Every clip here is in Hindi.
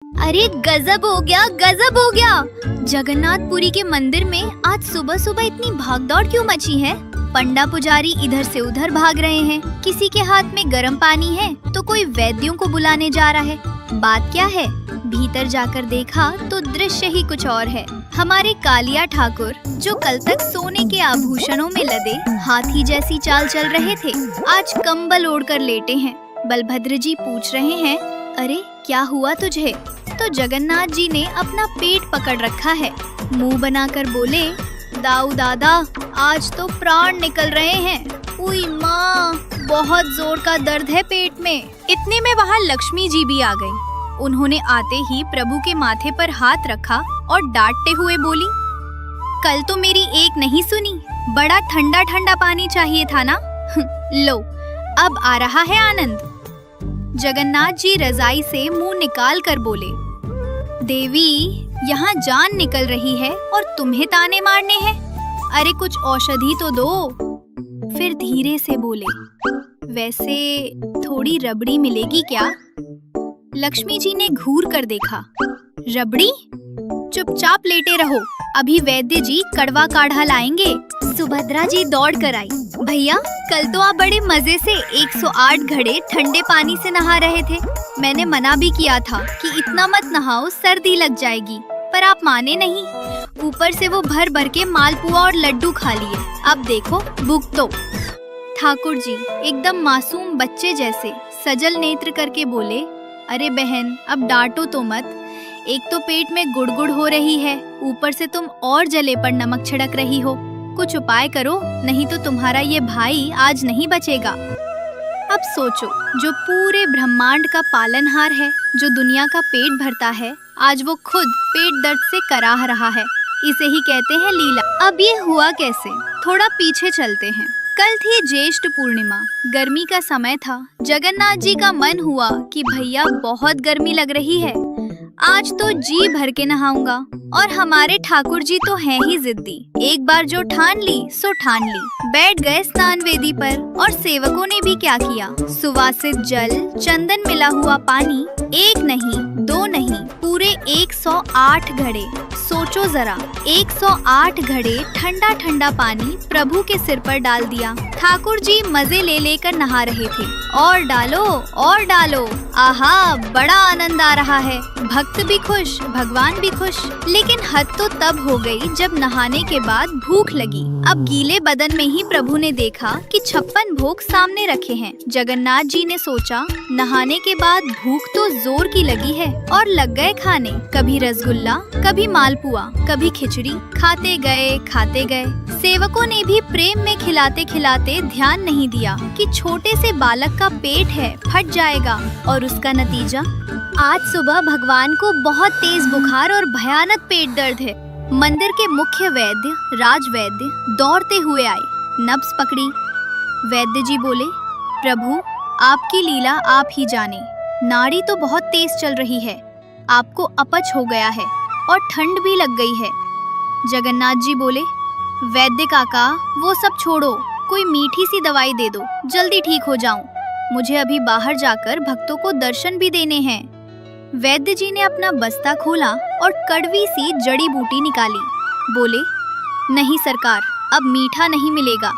अरे गजब हो गया, गजब हो गया। जगन्नाथपुरी के मंदिर में आज सुबह सुबह इतनी भागदौड़ क्यों मची है? पंडा पुजारी इधर से उधर भाग रहे हैं, किसी के हाथ में गर्म पानी है तो कोई वैद्यों को बुलाने जा रहा है। बात क्या है? भीतर जाकर देखा तो दृश्य ही कुछ और है। हमारे कालिया ठाकुर जो कल तक सोने के आभूषणों में लदे हाथी जैसी चाल चल रहे थे, आज कंबल ओढ़कर लेटे हैं। बलभद्र जी पूछ रहे हैं, अरे क्या हुआ तुझे? तो जगन्नाथ जी ने अपना पेट पकड़ रखा है। मुंह बनाकर बोले, दाऊ दादा आज तो प्राण निकल रहे हैं। उई माँ, बहुत जोर का दर्द है पेट में। इतने में वहाँ लक्ष्मी जी भी आ गई। उन्होंने आते ही प्रभु के माथे पर हाथ रखा और डांटते हुए बोली, कल तो मेरी एक नहीं सुनी, बड़ा ठंडा ठंडा पानी चाहिए था ना। लो अब आ रहा है आनंद। जगन्नाथ जी रजाई से मुंह निकाल कर बोले, देवी यहाँ जान निकल रही है और तुम्हें ताने मारने हैं। अरे कुछ औषधि तो दो। फिर धीरे से बोले, वैसे थोड़ी रबड़ी मिलेगी क्या? लक्ष्मी जी ने घूर कर देखा। रबड़ी? चुपचाप लेटे रहो, अभी वैद्य जी कड़वा काढ़ा लाएंगे। सुभद्रा जी दौड़ कर आई, भैया कल तो आप बड़े मजे से 108 घड़े ठंडे पानी से नहा रहे थे। मैंने मना भी किया था कि इतना मत नहाओ, सर्दी लग जाएगी, पर आप माने नहीं। ऊपर से वो भर भर के मालपुआ और लड्डू खा लिए। अब देखो भुगतो। ठाकुर जी एकदम मासूम बच्चे जैसे सजल नेत्र करके बोले, अरे बहन अब डांटो तो मत। एक तो पेट में गुड़गुड़ हो रही है, ऊपर से तुम और जले पर नमक छिड़क रही हो। कुछ उपाय करो, नहीं तो तुम्हारा ये भाई आज नहीं बचेगा। अब सोचो, जो पूरे ब्रह्मांड का पालनहार है, जो दुनिया का पेट भरता है, आज वो खुद पेट दर्द से कराह रहा है। इसे ही कहते हैं लीला। अब ये हुआ कैसे? थोड़ा पीछे चलते हैं। कल थी ज्येष्ठ पूर्णिमा, गर्मी का समय था। जगन्नाथ जी का मन हुआ कि भैया बहुत गर्मी लग रही है, आज तो जी भर के नहाऊंगा। और हमारे ठाकुर जी तो हैं ही जिद्दी, एक बार जो ठान ली सो ठान ली। बैठ गए स्नान वेदी पर और सेवकों ने भी क्या किया, सुवासित जल, चंदन मिला हुआ पानी, एक नहीं दो नहीं, पूरे 108 घड़े। सोचो जरा, 108 घड़े ठंडा ठंडा पानी प्रभु के सिर पर डाल दिया। ठाकुर जी मजे ले लेकर नहा रहे थे। और डालो और डालो, आहा बड़ा आनंद आ रहा है। भक्त भी खुश, भगवान भी खुश। लेकिन हद तो तब हो गई जब नहाने के बाद भूख लगी। अब गीले बदन में ही प्रभु ने देखा कि 56 भोग सामने रखे हैं। जगन्नाथ जी ने सोचा, नहाने के बाद भूख तो जोर की लगी है, और लग गए खाने। कभी रसगुल्ला, कभी मालपुआ, कभी खिचड़ी। खाते गए। सेवकों ने भी प्रेम में खिलाते खिलाते ध्यान नहीं दिया कि छोटे से बालक का पेट है, फट जाएगा। और उसका नतीजा, आज सुबह भगवान को बहुत तेज बुखार और भयानक पेट दर्द है। मंदिर के मुख्य वैद्य राजवैद्य दौड़ते हुए आए, नब्ज पकड़ी। वैद्य जी बोले, प्रभु आपकी लीला आप ही जाने, नाड़ी तो बहुत तेज चल रही है, आपको अपच हो गया है और ठंड भी लग गई है। जगन्नाथ जी बोले, वैद्य काका वो सब छोड़ो, कोई मीठी सी दवाई दे दो, जल्दी ठीक हो जाऊं। मुझे अभी बाहर जाकर भक्तों को दर्शन भी देने हैं। वैद्य जी ने अपना बस्ता खोला और कड़वी सी जड़ी बूटी निकाली। बोले, नहीं सरकार, अब मीठा नहीं मिलेगा,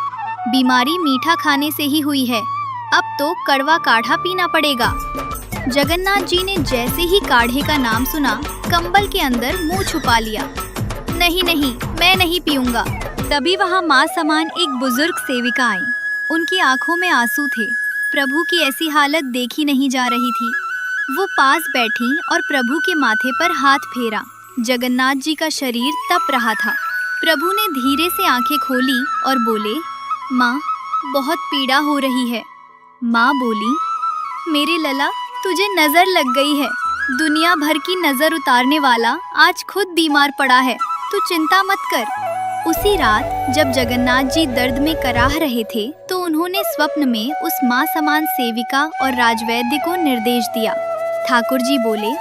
बीमारी मीठा खाने से ही हुई है, अब तो कड़वा काढ़ा पीना पड़ेगा। जगन्नाथ जी ने जैसे ही काढ़े का नाम सुना, कंबल के अंदर मुंह छुपा लिया। नहीं, मैं नहीं पीऊंगा। तभी वहाँ माँ समान एक बुजुर्ग सेविका आई। उनकी आंखों में आंसू थे। प्रभु की ऐसी हालत देखी नहीं जा रही थी। वो पास बैठी और प्रभु के माथे पर हाथ फेरा। जगन्नाथ जी का शरीर तप रहा था। प्रभु ने धीरे से आंखें खोली और बोले, माँ बहुत पीड़ा हो रही है। माँ बोली, मेरे लला तुझे नजर लग गई है, दुनिया भर की नजर उतारने वाला आज खुद बीमार पड़ा है, तू चिंता मत कर। उसी रात जब जगन्नाथ जी दर्द में कराह रहे थे, तो उन्होंने स्वप्न में उस माँ समान सेविका और राजवैद्य को निर्देश दिया। ठाकुर जी बोले,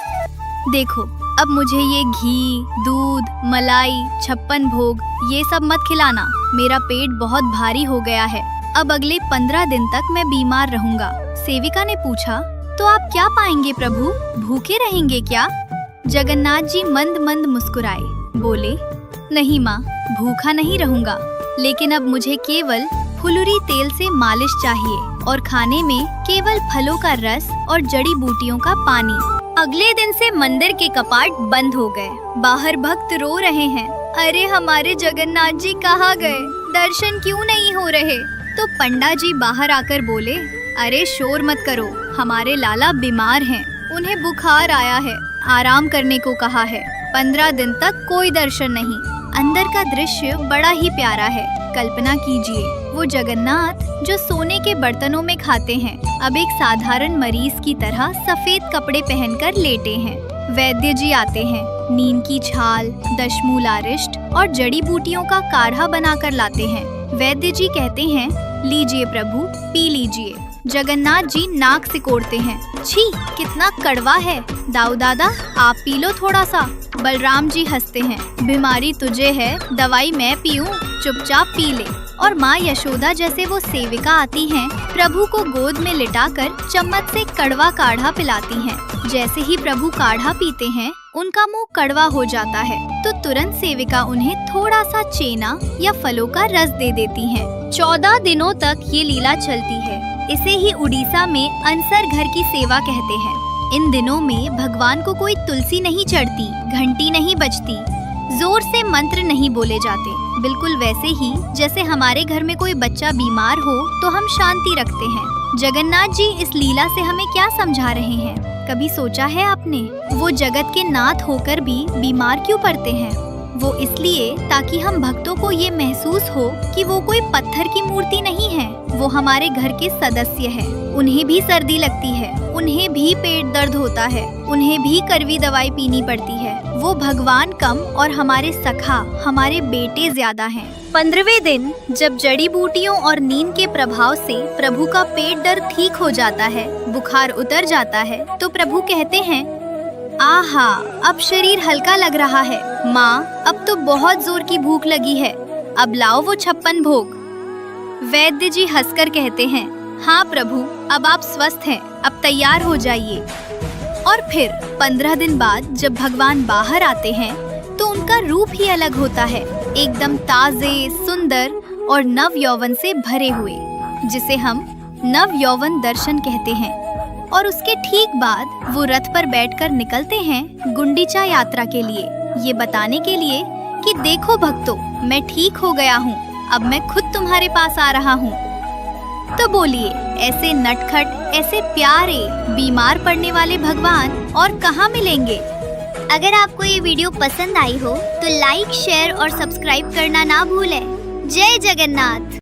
देखो अब मुझे ये घी, दूध, मलाई, 56 भोग ये सब मत खिलाना, मेरा पेट बहुत भारी हो गया है। अब अगले 15 दिन तक मैं बीमार रहूंगा। सेविका ने पूछा, तो आप क्या पाएंगे प्रभु, भूखे रहेंगे क्या? जगन्नाथ जी मंद मंद मुस्कुराए, बोले, नहीं माँ, भूखा नहीं रहूंगा, लेकिन अब मुझे केवल फुलुरी तेल से मालिश चाहिए और खाने में केवल फलों का रस और जड़ी बूटियों का पानी। अगले दिन से मंदिर के कपाट बंद हो गए। बाहर भक्त रो रहे हैं, अरे हमारे जगन्नाथ जी कहाँ गए, दर्शन क्यों नहीं हो रहे। तो पंडा जी बाहर आकर बोले, अरे शोर मत करो, हमारे लाला बीमार हैं, उन्हें बुखार आया है, आराम करने को कहा है, 15 दिन तक कोई दर्शन नहीं। अंदर का दृश्य बड़ा ही प्यारा है। कल्पना कीजिए, वो जगन्नाथ जो सोने के बर्तनों में खाते हैं, अब एक साधारण मरीज की तरह सफेद कपड़े पहनकर लेटे हैं। वैद्य जी आते हैं, नीम की छाल, दशमूलारिष्ट और जड़ी बूटियों का काढ़ा बनाकर लाते हैं। वैद्य जी कहते हैं, लीजिए प्रभु, पी लीजिए। जगन्नाथ जी नाक सिकोड़ते हैं, छी कितना कड़वा है। दाऊ दादा आप पी लो थोड़ा सा। बलराम जी हंसते हैं, बीमारी तुझे है, दवाई मैं पीऊं, चुपचाप पी ले। और माँ यशोदा जैसे वो सेविका आती हैं, प्रभु को गोद में लिटाकर चम्मच से कड़वा काढ़ा पिलाती हैं। जैसे ही प्रभु काढ़ा पीते हैं, उनका मुंह कड़वा हो जाता है, तो तुरंत सेविका उन्हें थोड़ा सा चेना या फलों का रस दे देती है। 14 दिनों तक ये लीला चलती है। इसे ही उड़ीसा में अनसर घर की सेवा कहते हैं। इन दिनों में भगवान को कोई तुलसी नहीं चढ़ती, घंटी नहीं बजती, जोर से मंत्र नहीं बोले जाते। बिल्कुल वैसे ही जैसे हमारे घर में कोई बच्चा बीमार हो तो हम शांति रखते हैं। जगन्नाथ जी इस लीला से हमें क्या समझा रहे हैं? कभी सोचा है आपने, वो जगत के नाथ होकर भी बीमार क्यों पड़ते हैं? वो इसलिए ताकि हम भक्तों को ये महसूस हो कि वो कोई पत्थर की मूर्ति नहीं है, वो हमारे घर के सदस्य है। उन्हें भी सर्दी लगती है, उन्हें भी पेट दर्द होता है, उन्हें भी कड़वी दवाई पीनी पड़ती है। वो भगवान कम और हमारे सखा, हमारे बेटे ज्यादा हैं। 15वें दिन जब जड़ी बूटियों और नींद के प्रभाव से प्रभु का पेट दर्द ठीक हो जाता है, बुखार उतर जाता है, तो प्रभु कहते हैं, आहा, अब शरीर हल्का लग रहा है। माँ, अब तो बहुत जोर की भूख लगी है, अब लाओ वो 56 भोग। वैद्य जी हंसकर कहते हैं, हाँ प्रभु, अब आप स्वस्थ हैं, अब तैयार हो जाइए। और फिर 15 दिन बाद जब भगवान बाहर आते हैं तो उनका रूप ही अलग होता है, एकदम ताजे, सुंदर और नव यौवन से भरे हुए, जिसे हम नव यौवन दर्शन कहते हैं। और उसके ठीक बाद वो रथ पर बैठकर निकलते हैं गुंडीचा यात्रा के लिए, ये बताने के लिए कि देखो भक्तों, मैं ठीक हो गया हूँ, अब मैं खुद तुम्हारे पास आ रहा हूँ। तो बोलिए, ऐसे नटखट, ऐसे प्यारे, बीमार पड़ने वाले भगवान और कहाँ मिलेंगे? अगर आपको ये वीडियो पसंद आई हो तो लाइक, शेयर और सब्सक्राइब करना ना भूलें। जय जगन्नाथ।